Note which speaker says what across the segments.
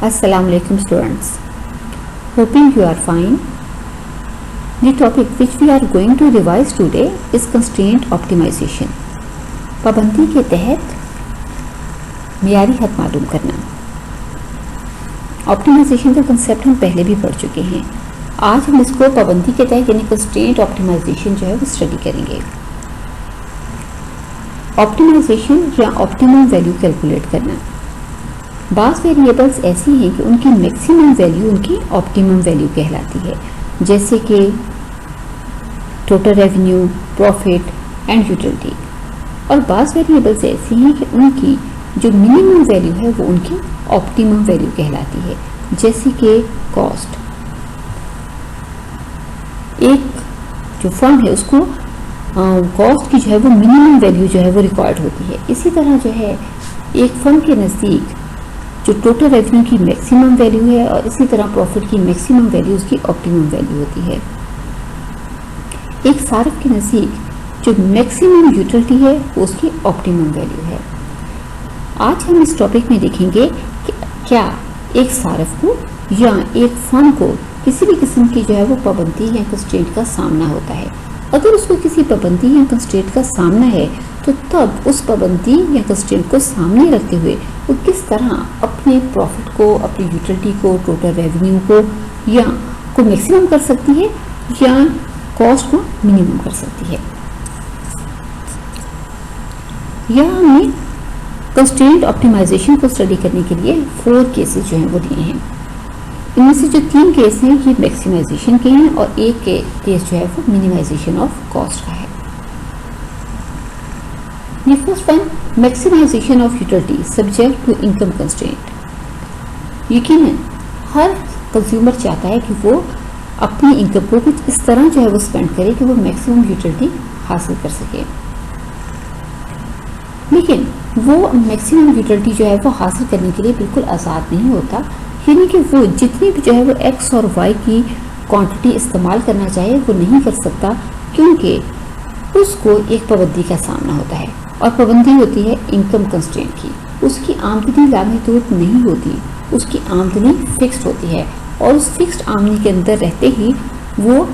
Speaker 1: Assalamualaikum students. Hoping you are fine. The topic which we are going to revise today is constraint optimization. पाबंदी के तहत मियारी हद मालूम करना। ऑप्टिमाइजेशन का कंसेप्ट हम पहले भी पढ़ चुके हैं। आज हम इसको पाबंदी के तहत यानी कंस्ट्रेंट ऑप्टिमाइजेशन जो है वो स्टडी करेंगे। ऑप्टिमाइजेशन या ऑप्टिमम वैल्यू कैलकुलेट करना। बाज़ वेरिएबल्स ऐसी हैं कि उनकी मैक्सिमम वैल्यू उनकी ऑप्टिमम वैल्यू कहलाती है, जैसे कि total revenue, profit and utility. और बाज़ वेरिएबल्स ऐसी हैं कि उनकी जो मिनिमम वैल्यू है वो उनकी ऑप्टिमम वैल्यू कहलाती है, जैसे कि कॉस्ट। एक जो फर्म है उसको कॉस्ट की जो है वो मिनिमम वैल्यू जो है वो रिक्वायर्ड होती है। इसी तरह जो है एक फर्म के नज़दीक जो टोटल रेवेन्यू की मैक्सिमम वैल्यू है और इसी तरह प्रॉफिट की मैक्सिमम वैल्यू उसकी ऑप्टिमम वैल्यू होती है। एक सार्फ के नज़दीक जो मैक्सिमम यूटिलिटी है वो उसकी ऑप्टिमम वैल्यू है। आज हम इस टॉपिक में देखेंगे कि क्या एक सार्फ को या एक फर्म को किसी भी किस्म की जो है वो पाबंदी या कंस्ट्रेंट का सामना होता है। अगर उसको किसी पाबंदी या कंस्ट्रेंट का सामना है तो तब उस पाबंदी या कंस्ट्रेंट को सामने रखते हुए वो किस तरह अपने प्रॉफिट को, अपनी यूटिलिटी को, टोटल रेवेन्यू को या को मैक्सिमम कर सकती है या कॉस्ट को मिनिमम कर सकती है। यह हमने कंस्ट्रेंट ऑप्टिमाइजेशन को स्टडी करने के लिए 4 केसेस जो हैं वो दिए हैं। इनमें से जो 3 केस हैं ये मैक्सिमाइजेशन के हैं और एक केस जो है वो मिनिमाइजेशन ऑफ कॉस्ट का है। ये first one, maximisation of utility subject to income constraint. यकीनन हर कंज्यूमर चाहता है कि वो अपनी इनकम को कुछ इस तरह जो है वो स्पेंड करे कि वो मैक्सिमम यूटिलिटी हासिल कर सके, लेकिन वो मैक्सिमम यूटिलिटी जो है वो हासिल करने के लिए बिल्कुल आज़ाद नहीं होता। यानी कि वो जितनी भी जो है वो एक्स और वाई की क्वांटिटी इस्तेमाल करना चाहे वो नहीं कर सकता, क्योंकि उसको एक पाबंदी का सामना होता है और पाबंदी होती है इनकम कंस्ट्रेंट की। उसकी आमदनी लामहदूद नहीं होती, उसकी आमदनी फिक्स्ड होती है और उस फिक्स्ड आमदनी के अंदर रहते ही वो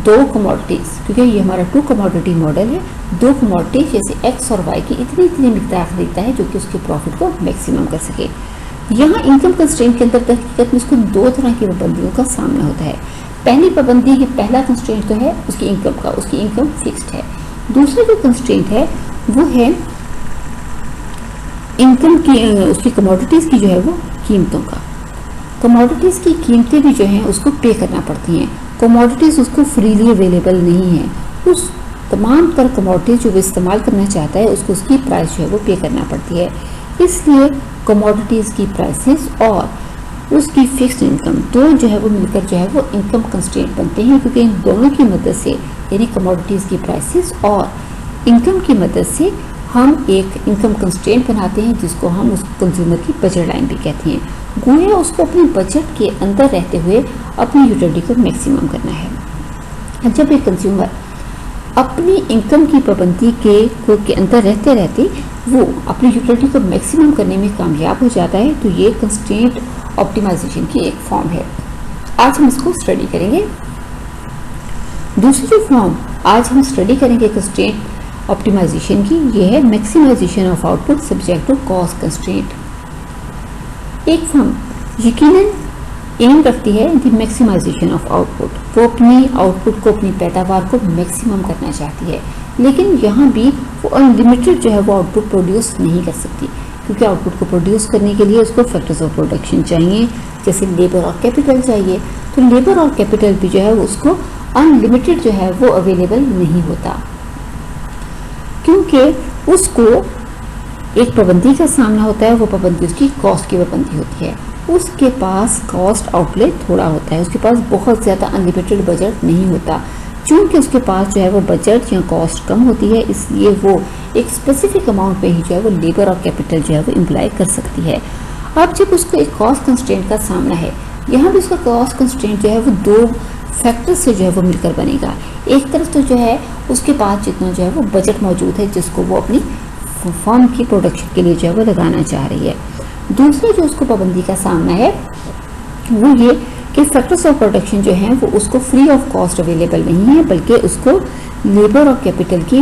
Speaker 1: 2 कमोडिटीज़, क्योंकि ये हमारा 2 कमोडिटी मॉडल है, 2 कमोडिटीज जैसे एक्स और वाई की इतनी मिकदार खरीदता है जो कि उसके प्रॉफिट को मैक्सिमम कर सके। यहाँ इनकम कंस्ट्रेंट के अंदर हकीकत में उसको 2 तरह की पाबंदियों का सामना होता है। पहली पाबंदी की पहला कंस्ट्रेंट तो है उसकी इनकम का, उसकी इनकम फिक्स्ड है। दूसरा जो कंस्ट्रेंट है वो है इनकम की, उसकी कमोडिटीज़ की जो है वो कीमतों का। कमोडिटीज़ की कीमतें भी जो हैं उसको पे करना पड़ती हैं। कमोडिटीज़ उसको फ्रीली अवेलेबल नहीं है। उस तमाम तर कमोडिटीज़ जो वो इस्तेमाल करना चाहता है उसको उसकी प्राइस जो है वो पे करना पड़ती है। इसलिए कमोडिटीज़ की प्राइसेस और उसकी फिक्स्ड इनकम दो जो है वो मिलकर जो है वो इनकम कंस्ट्रेंट बनते हैं, क्योंकि इन दोनों की मदद से यानी कमोडिटीज़ की प्राइसेस और इनकम की मदद से हम एक इनकम कंस्ट्रेंट बनाते हैं जिसको हम उस कंज्यूमर की बजट लाइन भी कहते हैं। गोया उसको अपने बजट के अंदर रहते हुए अपनी यूटिलिटी को मैक्सिमम करना है। जब एक कंज्यूमर अपनी इनकम की पाबंदी के अंदर रहते रहते वो अपनी यूटिलिटी को मैक्सिमम करने में कामयाब हो जाता है, तो ये कंस्ट्रेंट ऑप्टिमाइजेशन की एक फॉर्म है। आज हम इसको स्टडी करेंगे। दूसरी जो फॉर्म आज हम स्टडी करेंगे कंस्ट्रेंट ऑप्टिमाइजेशन की, ये है maximisation of output subject to cost constraint. एक फॉर्म यकीनन एम रखती है द मैक्सिमाइजेशन ऑफ आउटपुट, वो अपनी आउटपुट को, अपनी पैदावार को मैक्सिमम करना चाहती है, लेकिन यहाँ भी वो अनलिमिटेड जो है वो आउटपुट प्रोड्यूस नहीं कर सकती, क्योंकि आउटपुट को प्रोड्यूस करने के लिए उसको फैक्टर्स ऑफ प्रोडक्शन चाहिए, जैसे लेबर और कैपिटल चाहिए। तो लेबर और कैपिटल भी जो है उसको अनलिमिटेड जो है वो अवेलेबल नहीं होता, क्योंकि उसको एक पाबंदी का सामना होता है। वो पाबंदी उसकी कॉस्ट की पाबंदी होती है। उसके पास कॉस्ट आउटलेट थोड़ा होता है, उसके पास बहुत ज़्यादा अनलिमिटेड बजट नहीं होता। चूँकि उसके पास जो है वो बजट या कॉस्ट कम होती है, इसलिए वो एक स्पेसिफिक अमाउंट पे ही जो है वो लेबर और कैपिटल जो है वो इम्प्लाई कर सकती है। अब जब उसको एक कॉस्ट कंस्ट्रेंट का सामना है, यहाँ भी उसका कॉस्ट कंस्ट्रेंट जो है वो 2 फैक्टर से जो है वो मिलकर बनेगा। एक तरफ तो जो है उसके पास जितना जो है वो बजट मौजूद है जिसको वो अपनी फर्म की प्रोडक्शन के लिए जो है वो लगाना चाह रही है। दूसरी जो उसको पाबंदी का सामना है वो ये कि फैक्टर्स ऑफ प्रोडक्शन जो हैं वो उसको फ्री ऑफ कॉस्ट अवेलेबल नहीं है, बल्कि उसको लेबर और कैपिटल की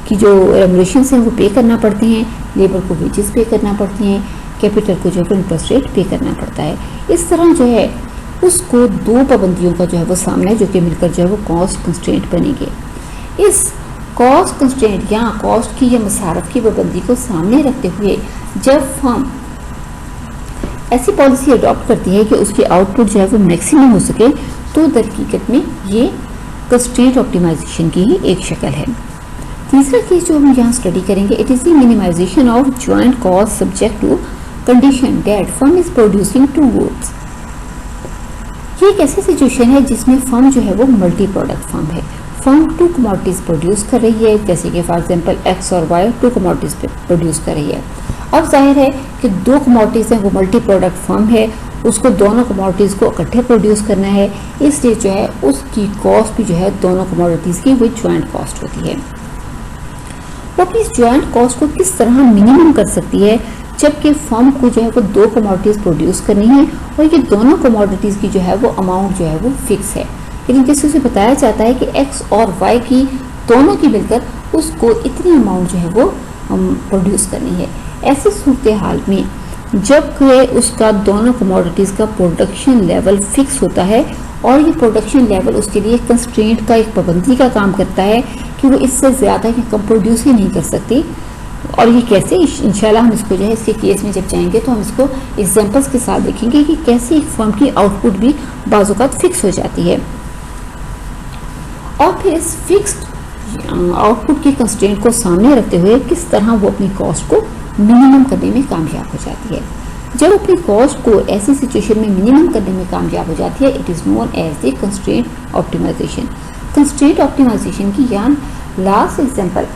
Speaker 1: की जो रेमुनेशंस हैं वो पे करना पड़ती हैं, लेबर को वेजेस पे करना पड़ती हैं, कैपिटल को जो है इंटरेस्ट रेट पे करना पड़ता है। इस तरह जो है उसको दो पाबंदियों का जो है वो सामना है, जो कि मिलकर जो है वो कॉस्ट कंस्ट्रेंट बनेंगे। इस कॉस्ट कंस्ट्रेंट या कॉस्ट की या मसारफ की पाबंदी को सामने रखते हुए जब फर्म ऐसी पॉलिसी अडॉप्ट करती है कि उसकी आउटपुट जो है वो मैक्सिमम हो सके, तो दर हकीकत में ये कंस्ट्रेंट ऑप्टिमाइजेशन की ही एक शक्ल है। तीसरा केस जो हम यहाँ स्टडी करेंगे, it is the minimisation of joint cost subject to condition that firm is producing two goods. ये एक ऐसी सिचुएशन है जिसमें फर्म जो है वो मल्टी प्रोडक्ट फर्म है। फर्म टू कमोडिटीज प्रोड्यूस कर रही है, जैसे कि फॉर एग्जांपल एक्स और वाई टू कमोडिटीज प्रोड्यूस कर रही है। अब जाहिर है कि दो कमोडिटीज हैं, वो मल्टी प्रोडक्ट फर्म है, उसको दोनों कमोडिटीज को इकट्ठे प्रोड्यूस करना है, इसलिए जो है उसकी कॉस्ट भी जो है दोनों कमोडिटीज की वो ज्वाइंट कॉस्ट होती है। वो अपनी ज्वाइंट कॉस्ट को किस तरह मिनिमम कर सकती है, जबकि फर्म को जो है वो दो कमोडिटीज प्रोड्यूस करनी है और ये दोनों कमोडिटीज की जो है वो अमाउंट जो है वो फिक्स है, लेकिन जैसे उसे बताया जाता है कि एक्स और वाई की दोनों की मिलकर उसको इतनी अमाउंट जो है वो प्रोड्यूस करनी है। ऐसी सूरत हाल में जब उसका दोनों कमोडिटीज का प्रोडक्शन लेवल फिक्स होता है और ये प्रोडक्शन लेवल उसके लिए कंस्ट्रेंट का एक पाबंदी का काम करता है कि वो इससे ज़्यादा या कम प्रोड्यूस ही नहीं कर सकती। और ये कैसे, इंशाल्लाह हम इसको जो है इसके केस में जब जाएंगे तो हम इसको एग्जांपल्स के साथ देखेंगे कि कैसे एक फर्म की आउटपुट भी बाज़-औक़ात फिक्स हो जाती है और फिर इस फिक्स्ड आउटपुट के कंस्ट्रेंट को सामने रखते हुए किस तरह वो अपनी कॉस्ट को मिनिमम करने में कामयाब हो जाती है। जब अपनी कॉस्ट को ऐसी सिचुएशन में मिनिमम करने में कामयाब हो जाती है, it is known as the constraint optimisation. Constraint optimisation की यान last example,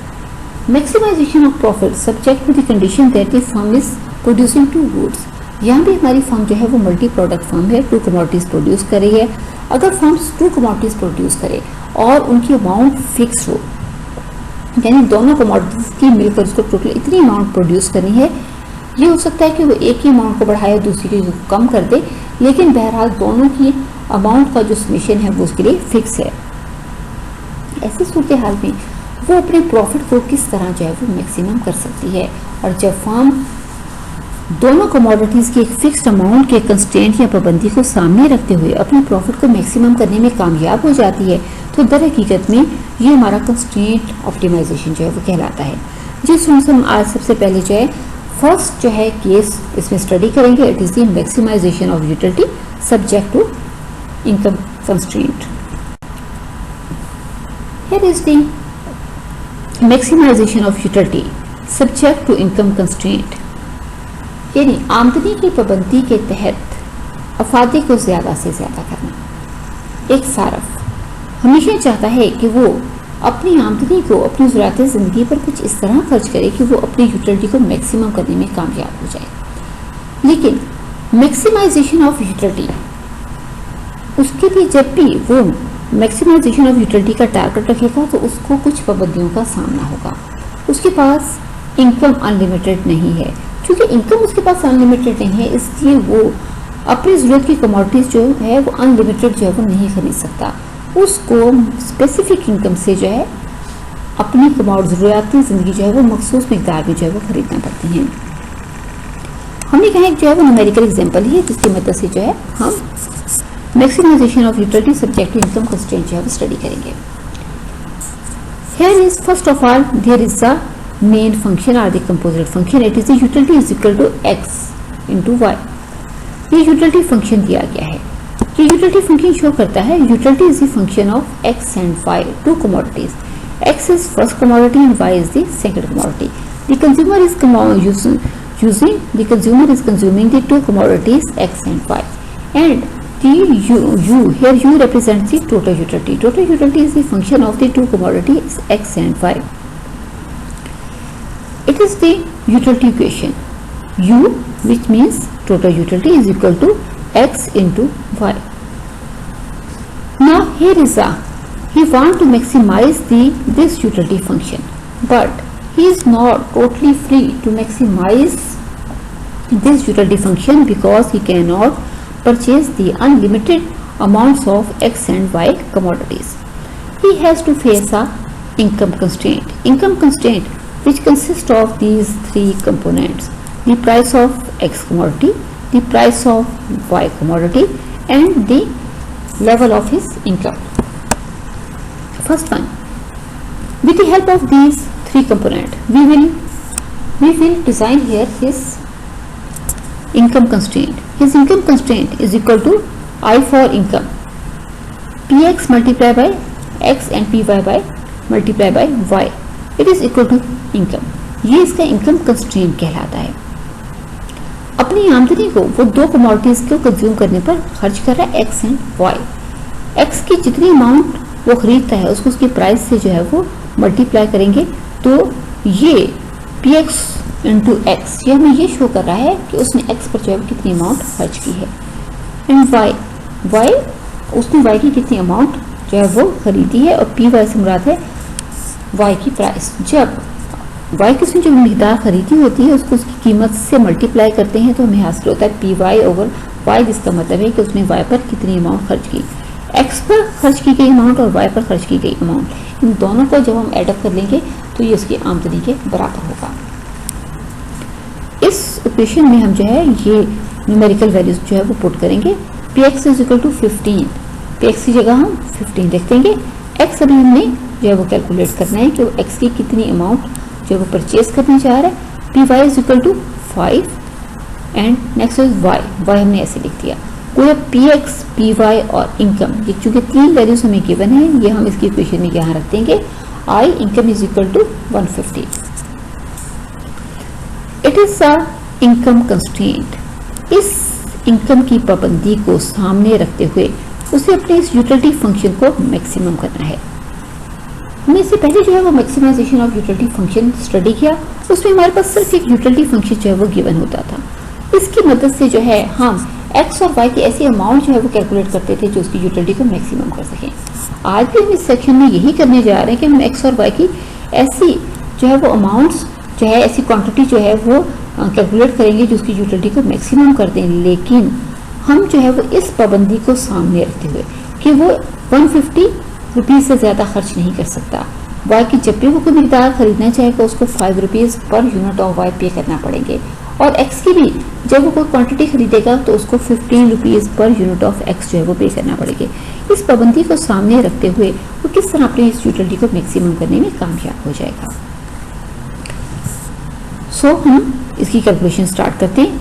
Speaker 1: maximisation of profit subject to the condition that the firm is producing two goods. यहाँ भी हमारी फर्म जो है वो मल्टी प्रोडक्ट फर्म है, टू कमोडिटीज प्रोड्यूस कर रही है। अगर फर्म टू कमोडिटीज प्रोड्यूस करे और उनकी अमाउंट फिक्स हो, यानी दोनों कमोडिटीज की मिलकर उसको टोटल इतनी अमाउंट प्रोड्यूस करनी है, ये हो सकता है कि वो एक ही अमाउंट को बढ़ाए दूसरी की कम कर दे, लेकिन बहरहाल दोनों की अमाउंट का जो समेशन है वो उसके लिए फिक्स है। ऐसी सूरत हाल में वो अपने प्रॉफिट को किस तरह जो है वो मैक्सिमम कर सकती है। और जब फर्म दोनों कमोडिटीज की एक फिक्स्ड अमाउंट के कंस्ट्रेंट या पाबंदी को सामने रखते हुए अपने प्रॉफिट को मैक्सिमम करने में कामयाब हो जाती है, तो दर हकीकत में ये हमारा कंस्ट्रेंट ऑप्टिमाइजेशन जो है वो कहलाता है। जिस हम आज सबसे पहले जो है फर्स्ट जो है केस इसमें स्टडी करेंगे, it is the maximisation of utility subject to income constraint. Here is the maximisation of utility subject to income constraint, यानी आमदनी की पाबंदी के तहत अफादे को ज़्यादा से ज़्यादा करना। एक सारफ हमेशा चाहता है कि वो अपनी आमदनी को अपनी ज़रूरत ज़िंदगी पर कुछ इस तरह खर्च करे कि वो अपनी यूटिलिटी को मैक्सिमम करने में कामयाब हो जाए, लेकिन मैक्सिमाइजेशन ऑफ यूटिलिटी उसके लिए जब भी वो मैक्सिमाइजेशन ऑफ यूटिलिटी का टारगेट रखेगा तो उसको कुछ पाबंदियों का सामना होगा। उसके पास इनकम अनलिमिटेड नहीं है, क्योंकि इनकम उसके पास अनलिमिटेड नहीं है, इसलिए वो अपनी ज़रूरत की कमोडिटीज़ जो है वो अनलिमिटेड जो है वो नहीं खरीद सकता। उसको स्पेसिफिक इनकम से जो है अपनी ज़रूरियाती ज़िंदगी जो है वो मखसूस मकदार में जो है वो खरीदना पड़ती हैं। हमने कहा जो है वो न्यूमेरिकल एग्जांपल ही है जिसकी मदद से जो है हम maximisation of utility subject to income constraint जो है वो स्टडी करेंगे। Here is first of all there is a main function or the composite function, it is the utility is equal to x into y। ये utility function दिया गया है। ये utility function show करता है utility is the function of x and y, two commodities। x is first commodity and y is the second commodity। The consumer is consuming the two commodities x and y, and the here u represents the total utility। Total utility is the function of the two commodities x and y। It is the utility equation u, which means total utility is equal to x into y। Now here is he want to maximize this utility function, but he is not totally free to maximize this utility function because he cannot purchase the unlimited amounts of X and Y commodities. He has to face a income constraint. Income constraint which consists of these three components: the price of X commodity, the price of Y commodity, and the level of his income. First one, with the help of these three components, we will design here his income constraint. His income constraint is equal to I for income, px multiplied by x and py by multiplied by y. It is equal to income. ये इसका income constraint कहलाता है. अपनी आमदनी को वो दो commodities को कंज्यूम करने पर खर्च कर रहा है x एंड y. x की जितनी अमाउंट वो खरीदता है उसको उसकी प्राइस से जो है वो मल्टीप्लाई करेंगे, तो ये px इंटू एक्स, ये हमें ये शो कर रहा है कि उसने x पर जो है कितनी अमाउंट खर्च की है. एंड y उसने y की कितनी अमाउंट जो है वो खरीदी है, और py से मुराद है y की प्राइस. जब y की उसने जो मिकदार खरीदी होती है उसको उसकी कीमत से मल्टीप्लाई करते हैं तो हमें हासिल होता है py ओवर y, जिसका मतलब है कि उसने y पर कितनी अमाउंट खर्च की. x पर खर्च की गई अमाउंट और y पर खर्च की गई अमाउंट, इन दोनों को जब हम एडअप कर लेंगे तो ये उसकी आमदनी के बराबर होगा. इस इक्वेशन में हम जो है ये न्यूमेरिकल वैल्यूज जो है वो पुट करेंगे. px is equal to 15, px की जगह हम 15 लिख देंगे. x अभी हमने जो है वो कैलकुलेट करना है कि वो x की कितनी अमाउंट जो है वो परचेज करने जा रहा है. py is equal to 5 and next is y हमने ऐसे लिख दिया. कोई px, py और इनकम, ये चूंकि तीन वैल्यूज हमें गिवन है, ये हम इसकी इक्वेशन में यहाँ रख देंगे. I income is equal to 150. It is a income constraint. इस इनकम की पाबंदी को सामने रखते हुए उसे अपने इस यूटिलिटी फंक्शन को मैक्सिमम करना है. हमने इससे पहले जो है वो maximisation of utility function study किया. उसमें हमारे पास सिर्फ एक यूटिलिटी फंक्शन जो है वो गिवन होता था. इसकी मदद से जो है हम एक्स और वाई की ऐसी अमाउंट जो है वो कैलकुलेट करते थे जो उसकी यूटिलिटी को मैक्सिमम कर सकें. आज भी हम इस सेक्शन में यही करने जा रहे हैं कि हम एक्स और वाई की ऐसी जो है वो अमाउंट्स जो है, ऐसी क्वांटिटी जो है वो कैलकुलेट करेंगे जो उसकी यूटिलिटी को मैक्सिमम कर दें. लेकिन हम जो है वो इस पाबंदी को सामने रखते हुए कि वो 150 रुपीज़ से ज़्यादा खर्च नहीं कर सकता. वाई की जब भी वो कोई मिकदार खरीदना चाहेगा उसको 5 rupees per unit of Y पे करना पड़ेंगे, और एक्स की भी जब वो कोई क्वांटिटी खरीदेगा तो उसको 15 rupees per unit of x जो है वो पे करना पड़ेगी. इस पाबंदी को सामने रखते हुए वो किस तरह अपने इस यूटिलिटी को मैक्सिमम करने में कामयाब हो जाएगा. सो हम इसकी कैलकुलेशन स्टार्ट करते हैं.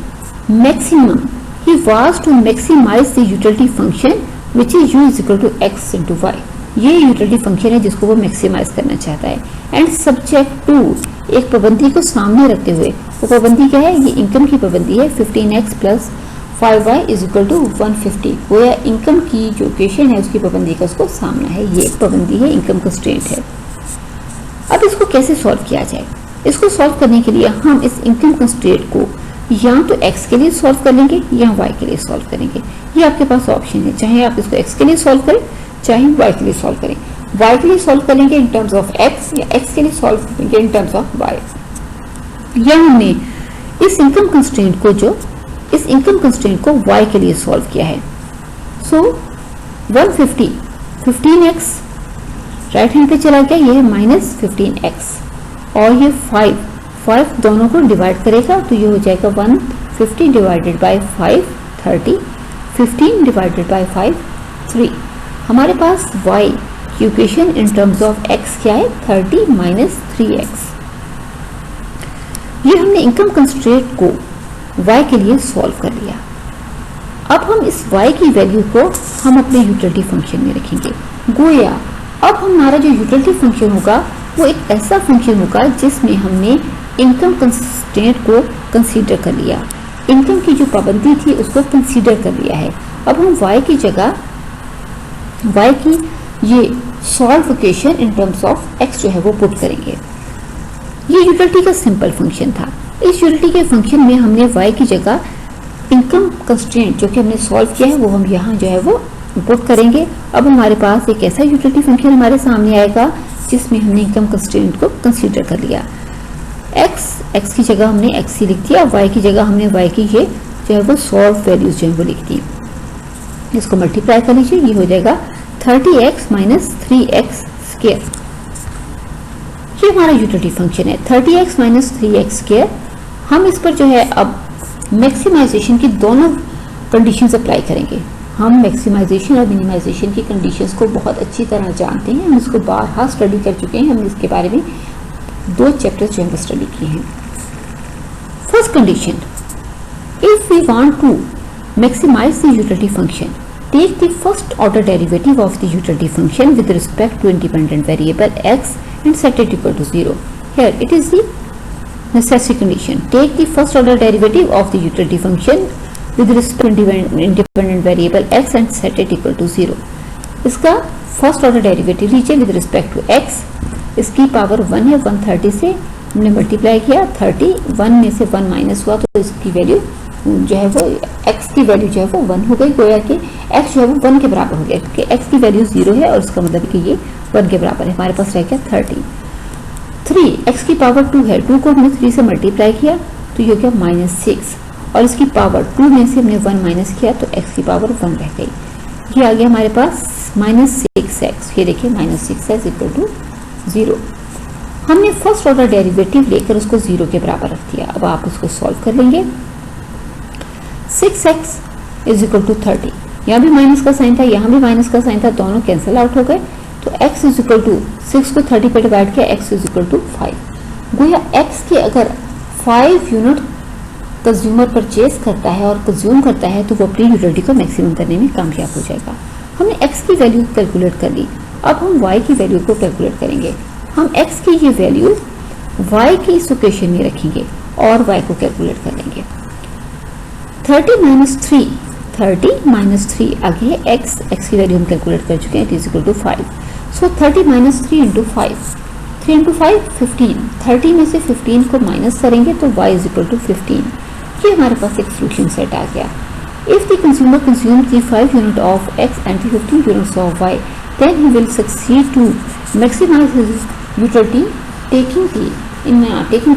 Speaker 1: Maximum, he was to maximise the utility function which is u is equal to X into Y. ये यूटिलिटी फंक्शन है जिसको वो मैक्सिमाइज करना चाहता है. एंड सब्जेक्ट टू, एक पाबंदी को सामने रखते हुए, वो पाबंदी क्या है, ये इनकम की पाबंदी है. 15x plus 5y is equal to 150. वो या इनकम की जो इक्वेशन है उसकी पाबंदी का उसको सामना है. ये एक पाबंदी है, इनकम कंस्ट्रेंट है. अब इसको कैसे सॉल्व किया जाए? इसको सॉल्व करने के लिए हम इस इनकम कंस्ट्रेंट को या तो x के लिए सॉल्व कर लेंगे या y के लिए सॉल्व करेंगे. ये आपके पास ऑप्शन है, चाहे आप इसको x के लिए सॉल्व करें चाहे y के लिए सॉल्व करें. y के लिए सॉल्व करेंगे इन टर्म्स ऑफ x या x के लिए सॉल्व करेंगे इन टर्म्स ऑफ y. या हमने इस इनकम कंस्ट्रेंट को y के लिए सॉल्व किया है. सो 150, 15x राइट हैंड पे चला गया, ये है माइनस 15x, और ये 5 दोनों को डिवाइड करेगा तो ये हो जाएगा 150 डिवाइडेड बाय 5 30, 15 डिवाइडेड बाय 5 3. हमारे पास y की equation in terms of x क्या है, 30 माइनस 3x. ये हमने इनकम कंस्ट्रेंट को y के लिए सॉल्व कर लिया. अब हम इस y की वैल्यू को हम अपने यूटिलिटी फंक्शन में रखेंगे. गोया अब हमारा जो यूटिलिटी फंक्शन होगा वो एक ऐसा फंक्शन होगा जिसमें हमने इनकम कंस्ट्रेंट को कंसीडर कर लिया, इनकम की जो पाबंदी थी उसको कंसीडर कर लिया है. अब हम y की जगह y की ये solve equation in terms of x जो है वो पुट करेंगे. ये यूटिलिटी का सिंपल फंक्शन था. इस यूटिलिटी के फंक्शन में हमने y की जगह इनकम कंस्ट्रेंट जो कि हमने सॉल्व किया है वो हम यहाँ जो है वो पुट करेंगे. अब हमारे पास एक ऐसा यूटिलिटी फंक्शन हमारे सामने आएगा जिसमें हमने इनकम कंस्ट्रेंट को कंसीडर कर लिया. x की जगह हमने x लिख दिया, y की जगह हमने y की ये जो है वो सॉल्व वैल्यूज जो है वो लिख दी। इसको मल्टीप्लाई कर लीजिए, ये हो जाएगा 30x माइनस 3x स्क्वायर। ये हमारा यूटिलिटी फंक्शन है 30x माइनस 3x स्क्वायर। हम इस पर जो है अब मैक्सिमाइजेशन की दोनों कंडीशंस अप्लाई करेंगे। हम मैक्सिमाइजेशन और मिनिमाइजेशन की कंडीशंस को बहुत अच्छी तरह जानते हैं, हम इसको बारहा स्टडी कर चुके हैं, हमने इसके बारे में 2 चैप्टर्स जो है स्टडी किए हैं। First condition, if we want to maximize the utility function, take the first order derivative of the utility function with respect to independent variable x and set it equal to 0. Here it is the necessary condition. Take the first order derivative of the utility function with respect to independent variable x and set it equal to 0. इसका first order derivative लीजिए with respect to x, इसकी power 1 है, 130 से हमने multiply किया, 30 1 में से 1 minus हुआ तो इसकी वैल्यू जो है वो x की वैल्यू जो है वो 1 हो गई, गोया कि x जो है वो 1 के बराबर हो गया क्योंकि x की वैल्यू 0 है और उसका मतलब कि ये 1 के बराबर है। हमारे पास रह गया 30। 3 x की पावर 2 है, 2 को हमने 3 से मल्टीप्लाई किया तो ये हो गया -6 और इसकी पावर 2 में से हमने 1 माइनस किया तो x की पावर 1 रह गई। ये आ गया हमारे पास -6x। ये देखिए -6x इक्वल टू 0। हमने फर्स्ट ऑर्डर डेरिवेटिव लेकर उसको 0 के बराबर रख दिया। अब आप उसको सॉल्व कर लेंगे। 6x इज इक्वल टू 30, यहाँ भी माइनस का साइन था, यहाँ भी माइनस का साइन था, दोनों कैंसिल आउट हो गए तो x इज इक्वल टू 6 को 30 पे डिवाइड किया, x इज इक्वल टू 5। गोया x के अगर 5 यूनिट कंज्यूमर परचेज करता है और कंज्यूम करता है तो वो अपनी यूटिलिटी को मैक्सिमम करने में कामयाब हो जाएगा। हमने x की वैल्यू कैलकुलेट कर ली, अब हम y की वैल्यू को कैलकुलेट करेंगे। हम x की ये वैल्यू y की इस इक्वेशन में रखेंगे और y को कैलकुलेट कर लेंगे। 30 माइनस 3 आगे है x की वैल्यू हम कैलकुलेट कर चुके हैं, it is equal to 5। So 30 minus 3 into 5, 3 into 5 15, 30 में से 15 को माइनस करेंगे तो y इज इक्वल टू 15। ये हमारे पास एक सोल्यूशन सेट आ गया। If the consumer consumes the 5 unit of x and the 15 units of y, then he will succeed to maximize his utility taking the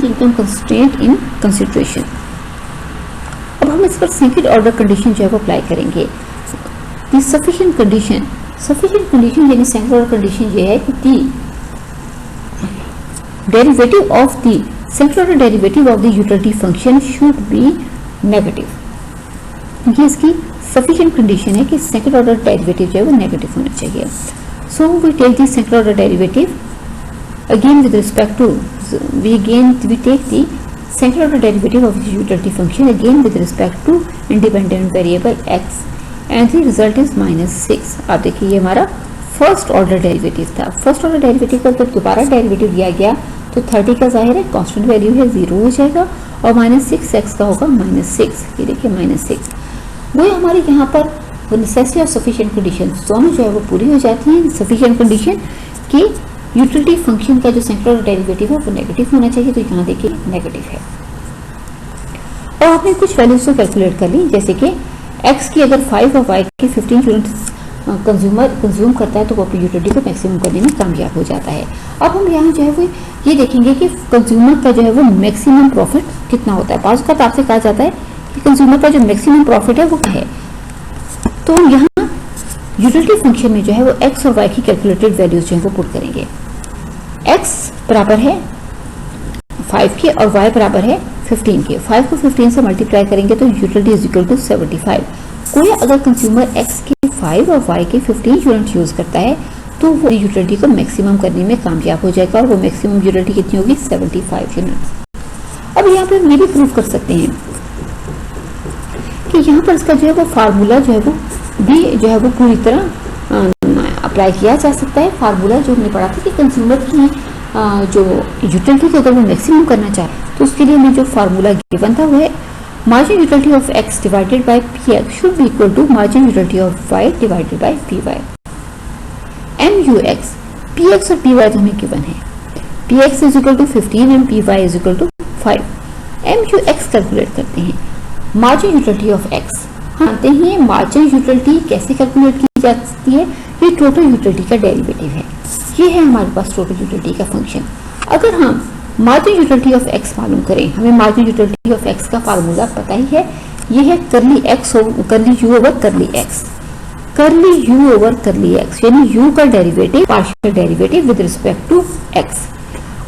Speaker 1: income constraint in consideration. अब हम इस पर second order condition जो है वो apply करेंगे। The sufficient condition यानी second order condition ये है कि the derivative of the second order derivative of the utility function should be negative. ये इसकी सफिशिएंट कंडीशन है कि सेकंड ऑर्डर डेरिवेटिव जो है वो नेगेटिव होना चाहिए। So we take the second order derivative again with respect to we take the second order derivative of the utility function again with respect to independent variable x and the result is -6। आप देखिए ये हमारा first order derivative था। First order derivative का जब दोबारा derivative लिया गया तो 30 का जाहिर है कांस्टेंट वैल्यू है 0 हो जाएगा और -6x का होगा -6। ये देखिए -6। वो हमारे यहाँ पर नेसेसरी और सफिशिएंट कंडीशन दोनों जो है वो पूरी हो जाती हैं। सफिशिएंट कंडीशन की यूटिलिटी फंक्शन का जो सेकंड ऑर्डर डेरिवेटिव है वो नेगेटिव होना चाहिए, तो यहाँ देखिए नेगेटिव है। और आपने कुछ वैल्यूज को कैलकुलेट कर ली, जैसे कि x की अगर 5 और y की 15 यूनिट्स कंज्यूम करता है तो वो अपनी यूटिलिटी को मैक्सिमम करने में कामयाब हो जाता है। अब हम यहाँ जो है वो ये देखेंगे कि कंज्यूमर का जो है वो मैक्सिमम प्रॉफिट कितना होता है। बाज़ वक़्त आपसे कहा जाता है कि कंज्यूमर का जो मैक्सिमम प्रॉफिट है वो क्या है, तो हम यहाँ यूटिलिटी फंक्शन में जो है वो x और y की कैलकुलेटेड वैल्यूज जो है वो पुट करेंगे। x बराबर है 5 के और y बराबर है 15 के। 5 को 15 से मल्टीप्लाई करेंगे तो यूटिलिटी इज इक्वल टू 75। कोई अगर कंज्यूमर x के 5 और y के 15 यूनिट यूज करता है तो वो यूटिलिटी को मैक्सिमम करने में कामयाब हो जाएगा और वो मैक्सिमम यूटिलिटी कितनी होगी 75 यूनिट्स। अब यहाँ पर हम ये भी प्रूव कर सकते हैं कि यहाँ पर इसका जो है वो फार्मूला जो है वो भी जो है वो पूरी तरह अप्लाई किया जा सकता है। फार्मूला जो हमने पढ़ा था कि कंज्यूमर की जो यूटिलिटी को अगर वो मैक्सिमम करना चाहे तो उसके लिए हमें जो फार्मूला गिवन था वो है margin utility of x divided by P X should be equal to margin utility of y divided by P Y. MUX P X और पी वाई तो हमें गिवन है, P X is equal to 15 and P Y is equal to 5। MUX calculate करते हैं margin utility of x। जानते हैं margin utility कैसे calculate की जाती है, ये टोटल यूटिलिटी का डेरिवेटिव है। ये है हमारे पास टोटल यूटिलिटी का फंक्शन। अगर हम मार्जिन यूटिलिटी ऑफ एक्स मालूम करें। हमें मार्जिन यूटिलिटी ऑफ एक्स का फार्मूला पता ही है, ये है curly X curly U over curly X. Curly U over curly X यानी यू का derivative partial derivative with respect to X.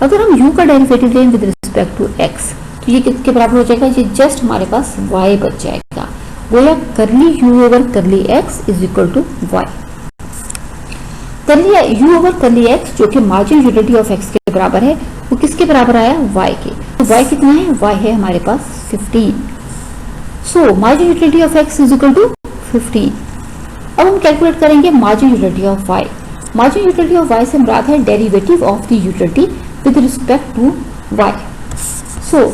Speaker 1: अगर हम यू का डेरिवेटिव लें विद रिस्पेक्ट टू एक्स तो ये किसके बराबर हो जाएगा, ये जस्ट हमारे पास y बच जाएगा। गोया curly U over curly X is equal to Y. Curly U over curly X जो कि मार्जिन यूटिलिटी ऑफ एक्स के बराबर है, वो किसके बराबर आया, y के। तो y कितना है, y है हमारे पास 15। So margin utility of x is equal to 15। अब हम कैलकुलेट करेंगे margin utility of y। Margin utility of y से मुराद है derivative of the utility with respect to y। So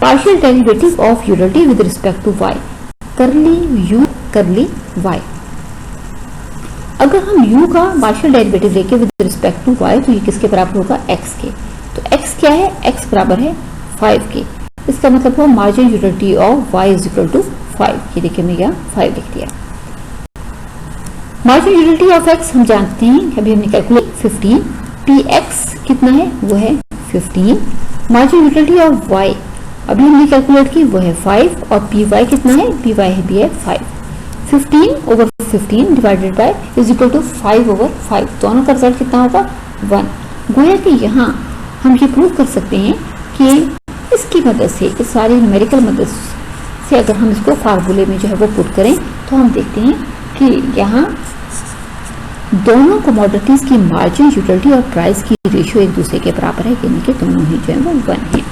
Speaker 1: partial derivative of utility with respect to y, curly u curly y। अगर हम u का partial derivative लेके with respect to y तो ये किसके बराबर होगा, x के। तो x क्या है, x बराबर है 5 के। इसका मतलब हो margin utility of y is equal to 5। ये देखिए मैं यहाँ 5 लिख दिया। मार्जिन यूटिलिटी ऑफ x हम जानते हैं, अभी हमने कैलकुलेट 15, px कितना है, वो है 15। मार्जिन यूटिलिटी ऑफ y अभी हमने कैलकुलेट की, वो है 5 और py कितना है, py है भी है 5। 15 over 15 divided by is equal to 5 over 5, दोनों का रिजल्ट कितना होगा 1। गोया कि यहाँ हम ये प्रूव कर सकते हैं कि इसकी मदद से, इस सारी न्यूमेरिकल मदद से अगर हम इसको फार्मूले में जो है वो पुट करें तो हम देखते हैं कि यहाँ दोनों कमोडिटीज की मार्जिन यूटिलिटी और प्राइस की रेशियो एक दूसरे के बराबर है, यानी कि दोनों ही जो है वो 1 है।